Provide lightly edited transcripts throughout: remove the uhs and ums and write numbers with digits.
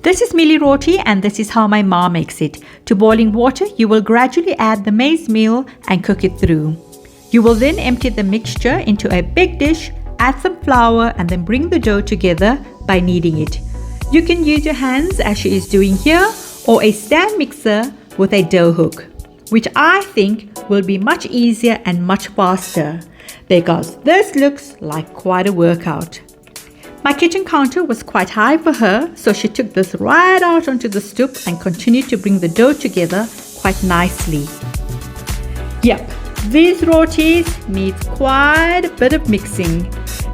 This is Mielie roti and this is how my mom makes it. To boiling water, you will gradually add the maize meal and cook it through. You will then empty the mixture into a big dish, add some flour and then bring the dough together by kneading it. You can use your hands as she is doing here or a stand mixer with a dough hook, which I think will be much easier and much faster because this looks like quite a workout. My kitchen counter was quite high for her, so she took this right out onto the stoop and continued to bring the dough together quite nicely. Yep, these rotis need quite a bit of mixing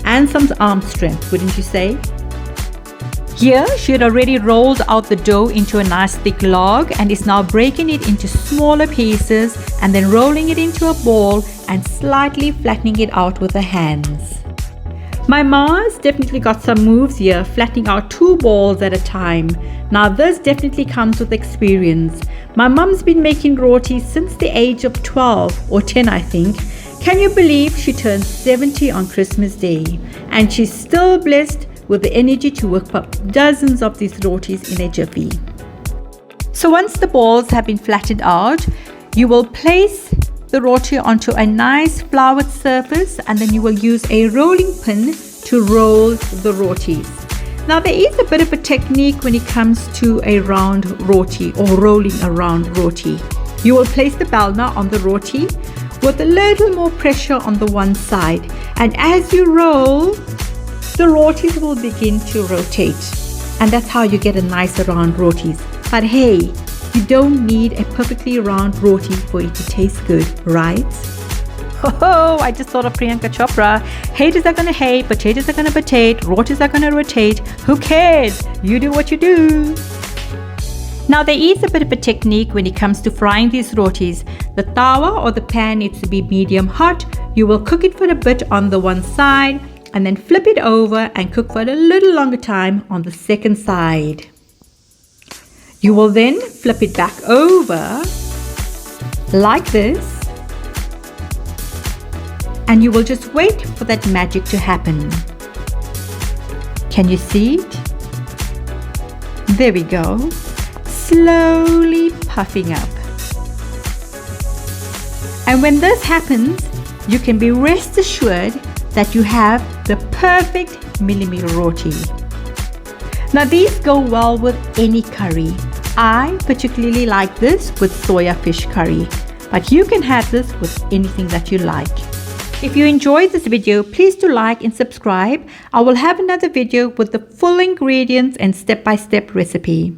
and some arm strength, wouldn't you say? Here, she had already rolled out the dough into a nice thick log and is now breaking it into smaller pieces and then rolling it into a ball and slightly flattening it out with her hands. My ma's definitely got some moves here, flattening out 2 balls at a time. Now this definitely comes with experience. My mum's been making rotis since the age of 12 or 10 I think. Can you believe she turned 70 on Christmas Day and she's still blessed with the energy to work up dozens of these rotis in a jiffy. So once the balls have been flattened out, you will place the roti onto a nice floured surface and then you will use a rolling pin to roll the rotis. Now there is a bit of a technique when it comes to a round roti or rolling a round roti. You will place the balna on the roti with a little more pressure on the one side, and as you roll, the rotis will begin to rotate, and that's how you get a nice round rotis. But hey, you don't need a perfectly round roti for it to taste good, right? Oh, I just thought of Priyanka Chopra. Haters are gonna hate, potatoes are gonna potate, rotis are gonna rotate. Who cares? You do what you do. Now there is a bit of a technique when it comes to frying these rotis. The tawa or the pan needs to be medium hot. You will cook it for a bit on the one side and then flip it over and cook for a little longer time on the second side. You will then flip it back over like this and you will just wait for that magic to happen. Can you see it? There we go. Slowly puffing up. And when this happens, you can be rest assured that you have the perfect Mielie roti. Now these go well with any curry. I particularly like this with soya fish curry, but you can have this with anything that you like. If you enjoyed this video, please do like and subscribe. I will have another video with the full ingredients and step-by-step recipe.